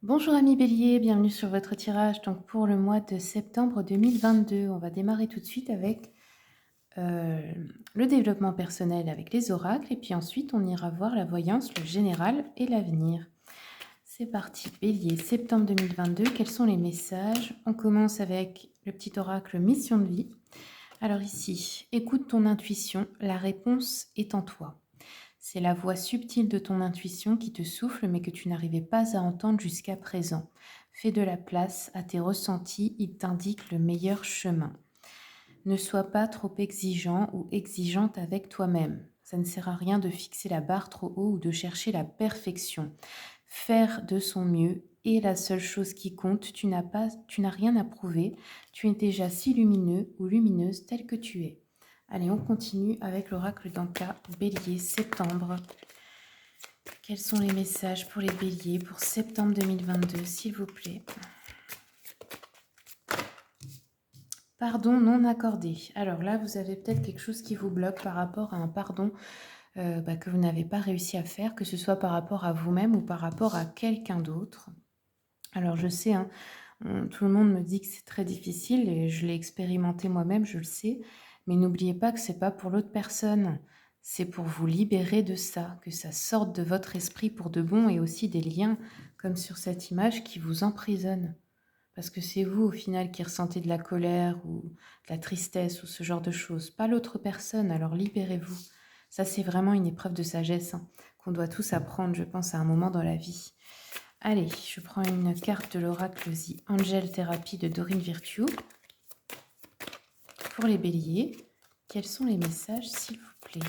Bonjour amis Bélier, bienvenue sur votre tirage donc pour le mois de septembre 2022. On va démarrer tout de suite avec euh, le développement personnel avec les oracles et puis ensuite on ira voir la voyance, le général et l'avenir. C'est parti Bélier, septembre 2022, quels sont les messages? On commence avec le petit oracle mission de vie. Alors ici, écoute ton intuition, la réponse est en toi. C'est la voix subtile de ton intuition qui te souffle mais que tu n'arrivais pas à entendre jusqu'à présent. Fais de la place à tes ressentis, ils t'indiquent le meilleur chemin. Ne sois pas trop exigeant ou exigeante avec toi-même. Ça ne sert à rien de fixer la barre trop haut ou de chercher la perfection. Faire de son mieux est la seule chose qui compte. Tu n'as rien à prouver. Tu es déjà si lumineux ou lumineuse tel que tu es. Allez, on continue avec l'oracle d'Anka, Bélier, septembre. Quels sont les messages pour les béliers pour septembre 2022, s'il vous plaît? Pardon non accordé. Alors là, vous avez peut-être quelque chose qui vous bloque par rapport à un pardon que vous n'avez pas réussi à faire, que ce soit par rapport à vous-même ou par rapport à quelqu'un d'autre. Alors je sais, hein, tout le monde me dit que c'est très difficile et je l'ai expérimenté moi-même, je le sais. Mais n'oubliez pas que c'est pas pour l'autre personne. C'est pour vous libérer de ça, que ça sorte de votre esprit pour de bon et aussi des liens, comme sur cette image, qui vous emprisonnent. Parce que c'est vous, au final, qui ressentez de la colère ou de la tristesse ou ce genre de choses, pas l'autre personne, alors libérez-vous. Ça, c'est vraiment une épreuve de sagesse hein, qu'on doit tous apprendre, je pense, à un moment dans la vie. Allez, je prends une carte de l'oracle The Angel Therapy de Dorine Virtue. Pour les béliers, quels sont les messages, s'il vous plaît?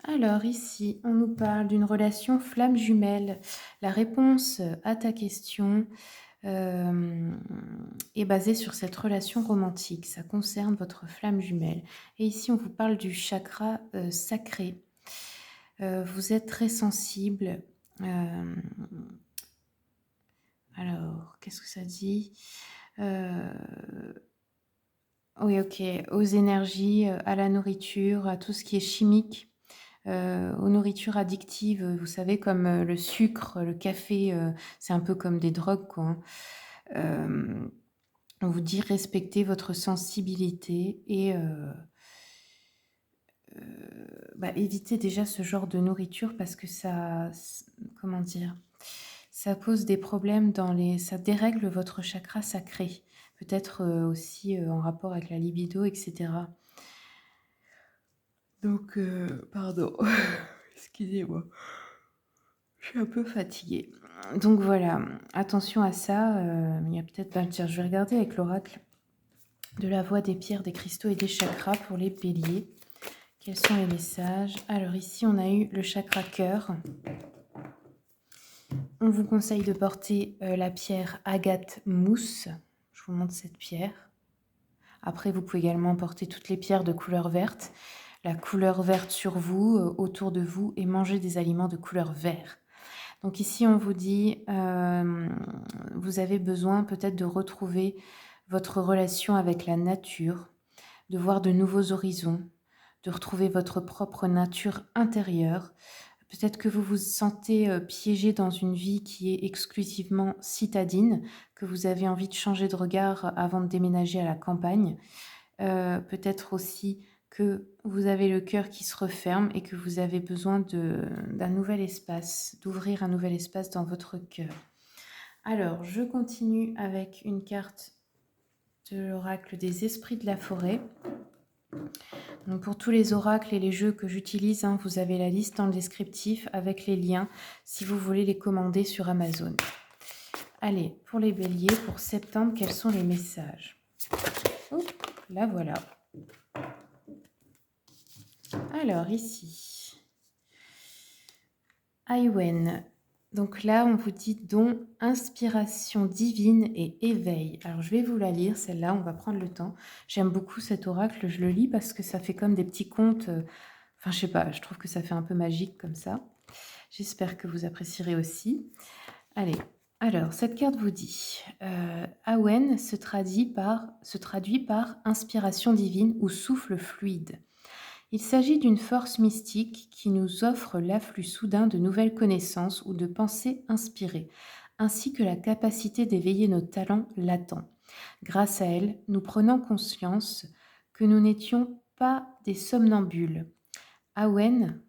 Alors ici, on nous parle d'une relation flamme jumelle. La réponse à ta question est basée sur cette relation romantique. Ça concerne votre flamme jumelle. Et ici, on vous parle du chakra sacré. Vous êtes très sensible. Alors, qu'est-ce que ça dit? Oui, ok. Aux énergies, à la nourriture, à tout ce qui est chimique. Aux nourritures addictives, vous savez, comme le sucre, le café, c'est un peu comme des drogues, quoi. Hein. On vous dit respectez votre sensibilité et évitez déjà ce genre de nourriture parce que ça, comment dire, ça pose des problèmes ça dérègle votre chakra sacré, peut-être aussi en rapport avec la libido, etc. Donc, pardon, excusez-moi. Je suis un peu fatiguée. Donc voilà, attention à ça. Il y a peut-être pas. Tiens, je vais regarder avec l'oracle de la voix des pierres, des cristaux et des chakras pour les béliers. Quels sont les messages? Alors ici, on a eu le chakra cœur. On vous conseille de porter la pierre agate mousse. Je vous montre cette pierre. Après, vous pouvez également porter toutes les pierres de couleur verte. La couleur verte sur vous, autour de vous, et manger des aliments de couleur vert. Donc ici, on vous dit, vous avez besoin peut-être de retrouver votre relation avec la nature, de voir de nouveaux horizons, de retrouver votre propre nature intérieure. Peut-être que vous vous sentez piégé dans une vie qui est exclusivement citadine, que vous avez envie de changer de regard avant de déménager à la campagne. Peut-être aussi que vous avez le cœur qui se referme et que vous avez besoin d'un nouvel espace, d'ouvrir un nouvel espace dans votre cœur. Alors, je continue avec une carte de l'oracle des esprits de la forêt. Donc pour tous les oracles et les jeux que j'utilise, hein, vous avez la liste dans le descriptif avec les liens si vous voulez les commander sur Amazon. Allez, pour les béliers, pour septembre, quels sont les messages? Oh, là voilà. Alors ici, Aïwen. Donc là, on vous dit don, inspiration divine et éveil. Alors je vais vous la lire, celle-là, on va prendre le temps. J'aime beaucoup cet oracle, je le lis parce que ça fait comme des petits contes. Enfin, je sais pas, je trouve que ça fait un peu magique comme ça. J'espère que vous apprécierez aussi. Allez, alors, cette carte vous dit Awen se traduit par inspiration divine ou souffle fluide. Il s'agit d'une force mystique qui nous offre l'afflux soudain de nouvelles connaissances ou de pensées inspirées, ainsi que la capacité d'éveiller nos talents latents. Grâce à elle, nous prenons conscience que nous n'étions pas des somnambules. Awen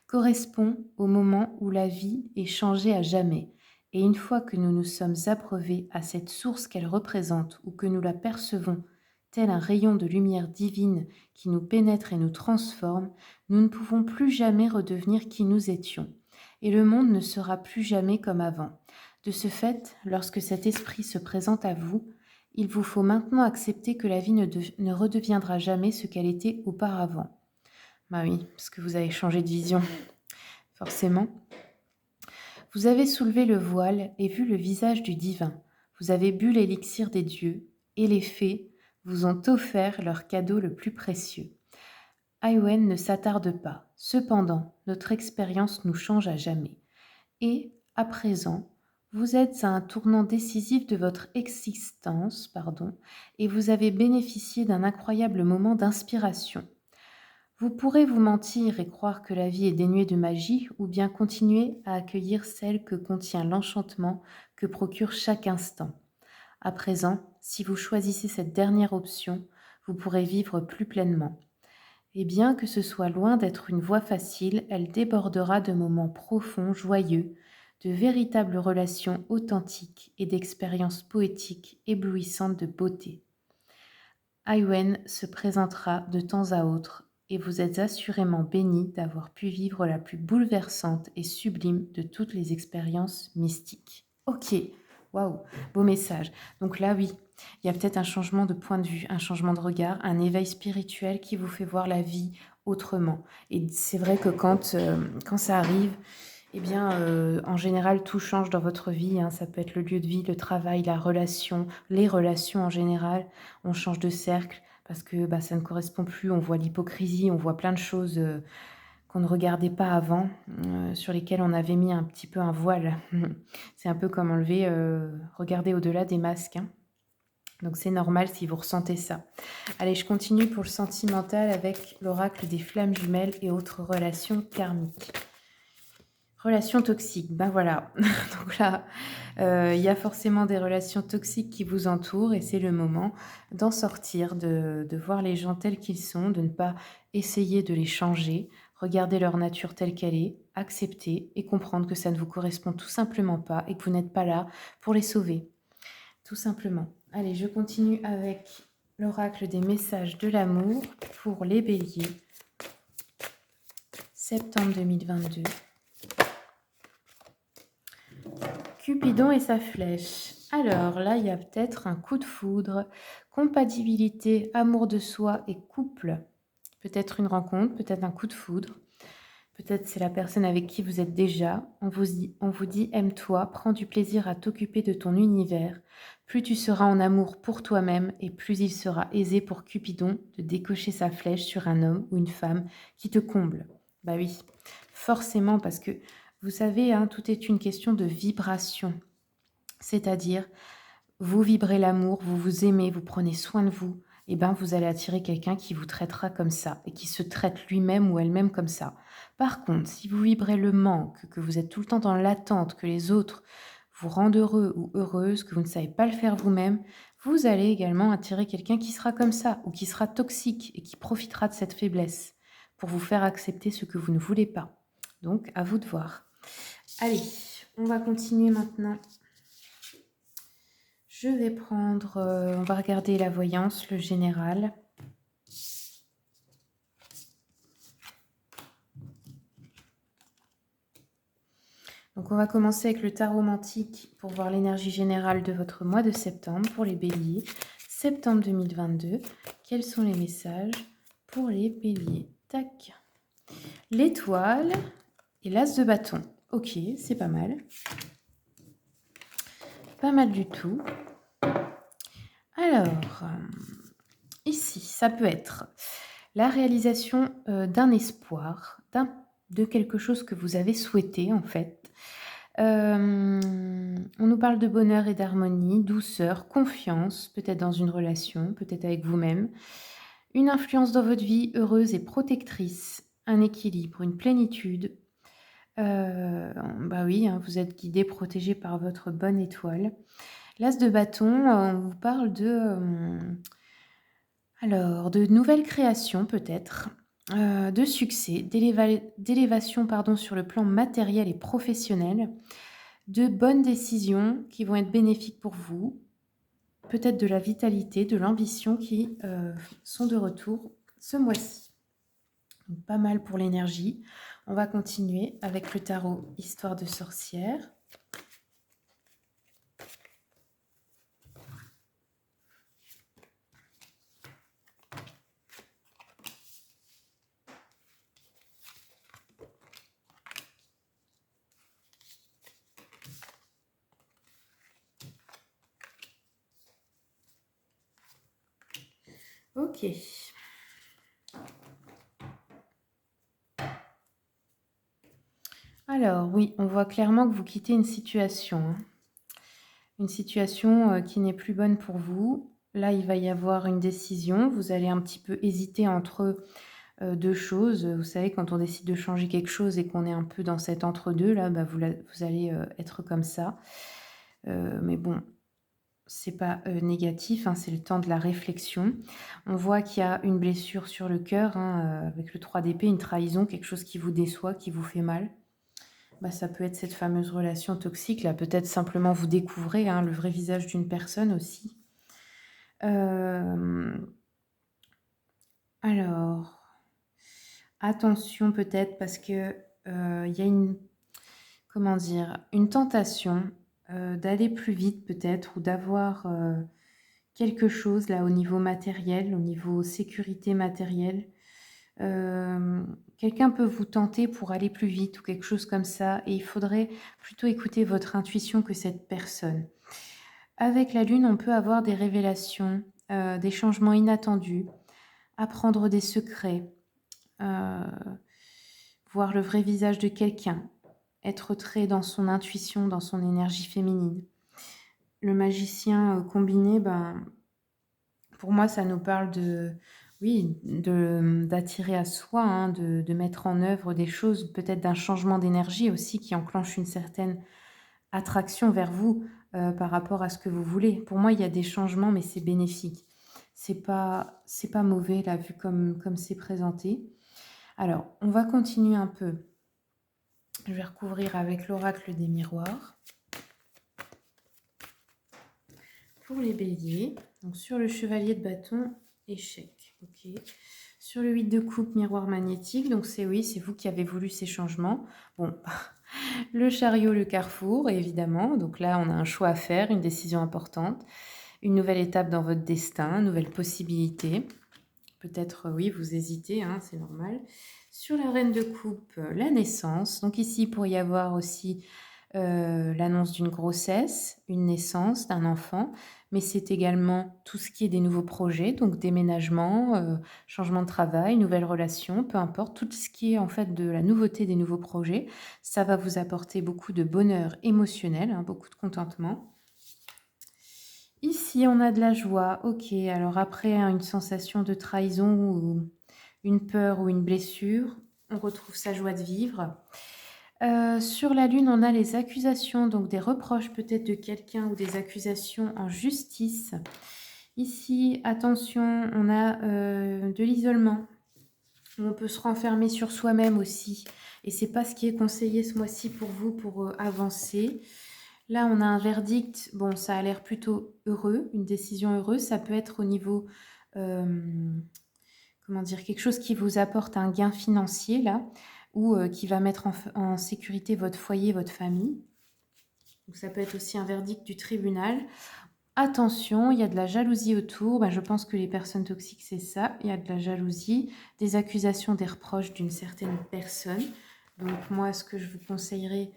correspond au moment où la vie est changée à jamais. Et une fois que nous nous sommes abreuvés à cette source qu'elle représente ou que nous la percevons tel un rayon de lumière divine qui nous pénètre et nous transforme, nous ne pouvons plus jamais redevenir qui nous étions. Et le monde ne sera plus jamais comme avant. De ce fait, lorsque cet esprit se présente à vous, il vous faut maintenant accepter que la vie ne redeviendra jamais ce qu'elle était auparavant. Bah oui, parce que vous avez changé de vision, forcément. Vous avez soulevé le voile et vu le visage du divin. Vous avez bu l'élixir des dieux, et les fées vous ont offert leur cadeau le plus précieux. Aïwen ne s'attarde pas. Cependant, notre expérience nous change à jamais. Et, à présent, vous êtes à un tournant décisif de votre existence, et vous avez bénéficié d'un incroyable moment d'inspiration. Vous pourrez vous mentir et croire que la vie est dénuée de magie, ou bien continuer à accueillir celle que contient l'enchantement que procure chaque instant. À présent, si vous choisissez cette dernière option, vous pourrez vivre plus pleinement. Et bien que ce soit loin d'être une voie facile, elle débordera de moments profonds, joyeux, de véritables relations authentiques et d'expériences poétiques éblouissantes de beauté. Aïwen se présentera de temps à autre et vous êtes assurément bénis d'avoir pu vivre la plus bouleversante et sublime de toutes les expériences mystiques. Ok, waouh, beau message. Donc là, oui, il y a peut-être un changement de point de vue, un changement de regard, un éveil spirituel qui vous fait voir la vie autrement. Et c'est vrai que quand ça arrive, eh bien, en général, tout change dans votre vie, hein. Ça peut être le lieu de vie, le travail, la relation, les relations en général. On change de cercle parce que bah, ça ne correspond plus. On voit l'hypocrisie, on voit plein de choses qu'on ne regardait pas avant, sur lesquelles on avait mis un petit peu un voile. C'est un peu comme enlever, regarder au-delà des masques, hein. Donc c'est normal si vous ressentez ça. Allez, je continue pour le sentimental avec l'oracle des flammes jumelles et autres relations karmiques. Relations toxiques, ben voilà. Donc là, il y a forcément des relations toxiques qui vous entourent et c'est le moment d'en sortir, de voir les gens tels qu'ils sont, de ne pas essayer de les changer, regarder leur nature telle qu'elle est, accepter et comprendre que ça ne vous correspond tout simplement pas et que vous n'êtes pas là pour les sauver, tout simplement. Allez, je continue avec l'oracle des messages de l'amour pour les béliers, septembre 2022. Cupidon et sa flèche. Alors là, il y a peut-être un coup de foudre, compatibilité, amour de soi et couple. Peut-être une rencontre, peut-être un coup de foudre. Peut-être c'est la personne avec qui vous êtes déjà. On vous dit aime-toi, prends du plaisir à t'occuper de ton univers. Plus tu seras en amour pour toi-même et plus il sera aisé pour Cupidon de décocher sa flèche sur un homme ou une femme qui te comble. Bah oui, forcément parce que vous savez, hein, tout est une question de vibration. C'est-à-dire, vous vibrez l'amour, vous vous aimez, vous prenez soin de vous, et ben vous allez attirer quelqu'un qui vous traitera comme ça et qui se traite lui-même ou elle-même comme ça. Par contre, si vous vibrez le manque, que vous êtes tout le temps dans l'attente que les autres vous rendent heureux ou heureuse, que vous ne savez pas le faire vous-même, vous allez également attirer quelqu'un qui sera comme ça ou qui sera toxique et qui profitera de cette faiblesse pour vous faire accepter ce que vous ne voulez pas. Donc, à vous de voir. Allez, on va continuer maintenant. Je vais prendre, on va regarder la voyance, le général. Donc on va commencer avec le tarot mantique pour voir l'énergie générale de votre mois de septembre pour les béliers. Septembre 2022, quels sont les messages pour les béliers? Tac. L'étoile et l'as de bâton. Ok, c'est pas mal. Pas mal du tout. Alors, ici, ça peut être la réalisation d'un espoir, de quelque chose que vous avez souhaité en fait. On nous parle de bonheur et d'harmonie, douceur, confiance, peut-être dans une relation, peut-être avec vous-même. Une influence dans votre vie heureuse et protectrice, un équilibre, une plénitude. Bah oui, hein, vous êtes guidé, protégé par votre bonne étoile. L'As de bâton, on vous parle de nouvelles créations peut-être, de succès, d'élévation pardon, sur le plan matériel et professionnel, de bonnes décisions qui vont être bénéfiques pour vous, peut-être de la vitalité, de l'ambition qui, sont de retour ce mois-ci. Donc pas mal pour l'énergie. On va continuer avec le tarot Histoire de sorcière. Ok. Alors oui, on voit clairement que vous quittez une situation, hein. Une situation qui n'est plus bonne pour vous. Là, il va y avoir une décision. Vous allez un petit peu hésiter entre deux choses. Vous savez, quand on décide de changer quelque chose et qu'on est un peu dans cet entre-deux, là, bah, vous allez être comme ça. Mais bon, c'est pas négatif, hein, c'est le temps de la réflexion. On voit qu'il y a une blessure sur le cœur, hein, avec le 3 d'épée, une trahison, quelque chose qui vous déçoit, qui vous fait mal. Bah, ça peut être cette fameuse relation toxique, là, peut-être simplement vous découvrez, hein, le vrai visage d'une personne aussi. Alors, attention peut-être parce que il y a comment dire, une tentation d'aller plus vite peut-être ou d'avoir quelque chose là au niveau matériel, au niveau sécurité matérielle. Quelqu'un peut vous tenter pour aller plus vite ou quelque chose comme ça et il faudrait plutôt écouter votre intuition que cette personne. Avec la lune, on peut avoir des révélations, des changements inattendus, apprendre des secrets, heu, voir le vrai visage de quelqu'un, être très dans son intuition, dans son énergie féminine. Le magicien, combiné, ben, pour moi, ça nous parle de oui, d'attirer à soi, hein, de mettre en œuvre des choses, peut-être d'un changement d'énergie aussi qui enclenche une certaine attraction vers vous, par rapport à ce que vous voulez. Pour moi, il y a des changements, mais c'est bénéfique. C'est pas mauvais là, vu comme c'est présenté. Alors, on va continuer un peu. Je vais recouvrir avec l'oracle des miroirs. Pour les béliers, donc sur le chevalier de bâton, échec. Ok. Sur le 8 de coupe, miroir magnétique, donc c'est oui, c'est vous qui avez voulu ces changements. Bon, le chariot, le carrefour, évidemment. Donc là, on a un choix à faire, une décision importante, une nouvelle étape dans votre destin, une nouvelle possibilité. Peut-être, oui, vous hésitez, hein, c'est normal. Sur la reine de coupe, la naissance. Donc ici, il pourrait y avoir aussi l'annonce d'une grossesse, une naissance d'un enfant, mais c'est également tout ce qui est des nouveaux projets, donc déménagement, changement de travail, nouvelles relations, peu importe, tout ce qui est en fait de la nouveauté des nouveaux projets. Ça va vous apporter beaucoup de bonheur émotionnel, hein, beaucoup de contentement. Ici, on a de la joie. Ok, alors après hein, une sensation de trahison ou une peur ou une blessure, on retrouve sa joie de vivre. Sur la lune, on a les accusations, donc des reproches peut-être de quelqu'un ou des accusations en justice. Ici, attention, on a de l'isolement. On peut se renfermer sur soi-même aussi. Et c'est pas ce qui est conseillé ce mois-ci pour vous pour avancer. Là, on a un verdict. Bon, ça a l'air plutôt heureux, une décision heureuse. Ça peut être au niveau, comment dire, quelque chose qui vous apporte un gain financier, là, ou qui va mettre en sécurité votre foyer, votre famille. Donc, ça peut être aussi un verdict du tribunal. Attention, il y a de la jalousie autour. Ben, je pense que les personnes toxiques, c'est ça. Il y a de la jalousie, des accusations, des reproches d'une certaine personne. Donc, moi, ce que je vous conseillerais,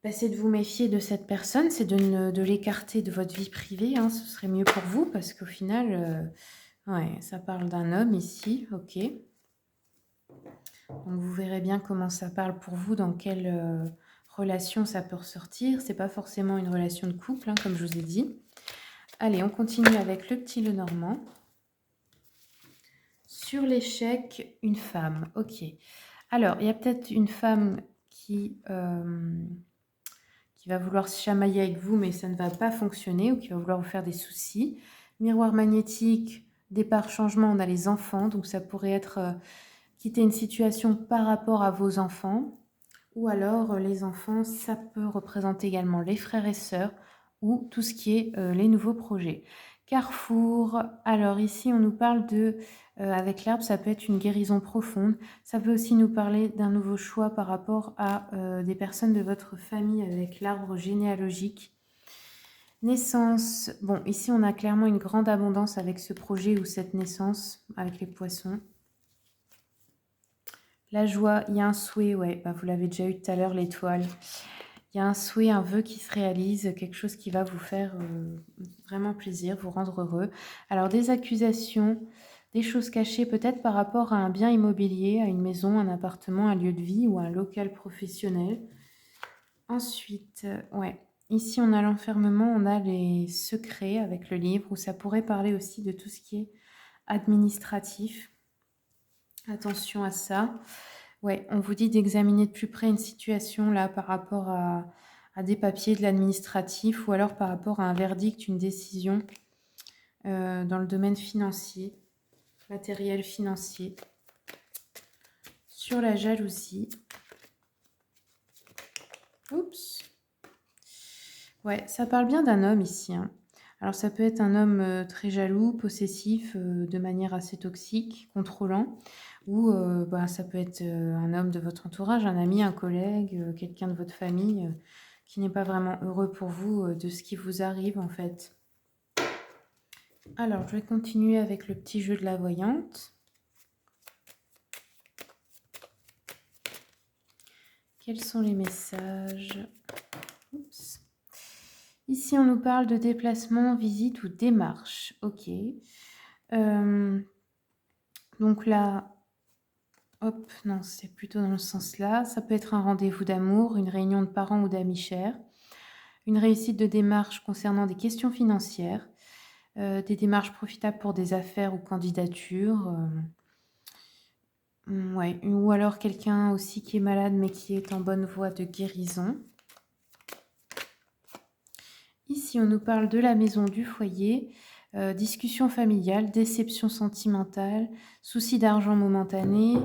bah, c'est de vous méfier de cette personne, c'est de l'écarter de votre vie privée, hein, ce serait mieux pour vous parce qu'au final, ouais, ça parle d'un homme ici, ok. Donc vous verrez bien comment ça parle pour vous, dans quelle relation ça peut ressortir. C'est pas forcément une relation de couple, hein, comme je vous ai dit. Allez, on continue avec le petit Lenormand. Sur l'échec, une femme. OK. Alors, il y a peut-être une femme qui va vouloir se chamailler avec vous, mais ça ne va pas fonctionner, ou qui va vouloir vous faire des soucis. Miroir magnétique, départ, changement, on a les enfants, donc ça pourrait être quitter une situation par rapport à vos enfants. Ou alors, les enfants, ça peut représenter également les frères et sœurs ou tout ce qui est les nouveaux projets. Carrefour, alors ici, on nous parle avec l'arbre, ça peut être une guérison profonde. Ça peut aussi nous parler d'un nouveau choix par rapport à des personnes de votre famille avec l'arbre généalogique. Naissance, bon, ici, on a clairement une grande abondance avec ce projet ou cette naissance avec les poissons. La joie, il y a un souhait, ouais, bah, vous l'avez déjà eu tout à l'heure, l'étoile. Il y a un souhait, un vœu qui se réalise, quelque chose qui va vous faire vraiment plaisir, vous rendre heureux. Alors des accusations, des choses cachées peut-être par rapport à un bien immobilier, à une maison, un appartement, un lieu de vie ou un local professionnel. Ensuite, ouais, ici on a l'enfermement, on a les secrets avec le livre, où ça pourrait parler aussi de tout ce qui est administratif. Attention à ça. Ouais, on vous dit d'examiner de plus près une situation là par rapport à des papiers de l'administratif ou alors par rapport à un verdict, une décision dans le domaine financier, matériel financier. Sur la jalousie. Oups. Ouais, ça parle bien d'un homme ici, hein. Alors ça peut être un homme très jaloux, possessif, de manière assez toxique, contrôlant, ou bah, ça peut être un homme de votre entourage, un ami, un collègue, quelqu'un de votre famille qui n'est pas vraiment heureux pour vous de ce qui vous arrive en fait. Alors je vais continuer avec le petit jeu de la voyante. Quels sont les messages? Oups. Ici, on nous parle de déplacement, visite ou démarche. Ok. Donc là, hop, non, c'est plutôt dans le sens là. Ça peut être un rendez-vous d'amour, une réunion de parents ou d'amis chers, une réussite de démarche concernant des questions financières, des démarches profitables pour des affaires ou candidatures. Ouais, ou alors quelqu'un aussi qui est malade mais qui est en bonne voie de guérison. Ici, on nous parle de la maison du foyer, discussion familiale, déception sentimentale, souci d'argent momentané,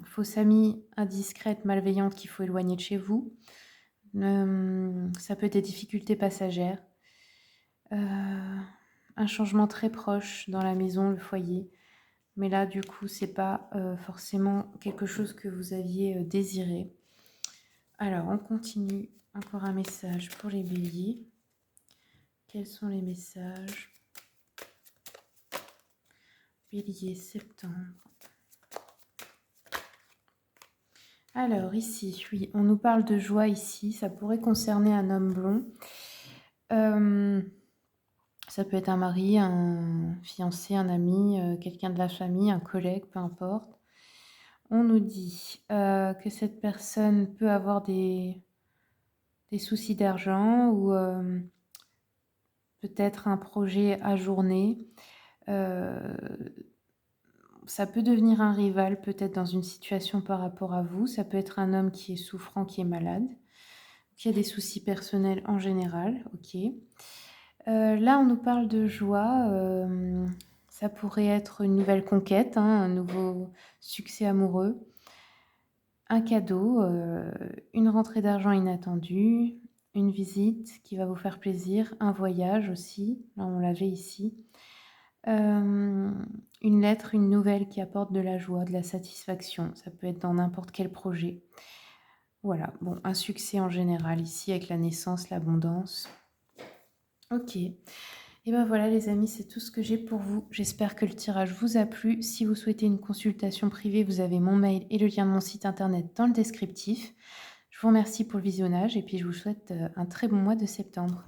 fausse amie indiscrète, malveillante qu'il faut éloigner de chez vous. Ça peut être des difficultés passagères. Un changement très proche dans la maison, le foyer. Mais là, du coup, c'est pas forcément quelque chose que vous aviez désiré. Alors, on continue. Encore un message pour les béliers. Quels sont les messages? Bélier, septembre. Alors ici, oui, on nous parle de joie ici. Ça pourrait concerner un homme blond. Ça peut être un mari, un fiancé, un ami, quelqu'un de la famille, un collègue, peu importe. On nous dit que cette personne peut avoir des soucis d'argent ou peut-être un projet ajourné. Ça peut devenir un rival, peut-être dans une situation par rapport à vous. Ça peut être un homme qui est souffrant, qui est malade, qui a des soucis personnels en général. Ok. Là, on nous parle de joie. Ça pourrait être une nouvelle conquête, hein, un nouveau succès amoureux, un cadeau, une rentrée d'argent inattendue, une visite qui va vous faire plaisir, un voyage aussi. Là, on l'avait ici. Une lettre, une nouvelle qui apporte de la joie, de la satisfaction. Ça peut être dans n'importe quel projet. Voilà, bon, un succès en général ici avec la naissance, l'abondance. Ok. Et ben voilà les amis, c'est tout ce que j'ai pour vous. J'espère que le tirage vous a plu. Si vous souhaitez une consultation privée, vous avez mon mail et le lien de mon site internet dans le descriptif. Je vous remercie pour le visionnage et puis je vous souhaite un très bon mois de septembre.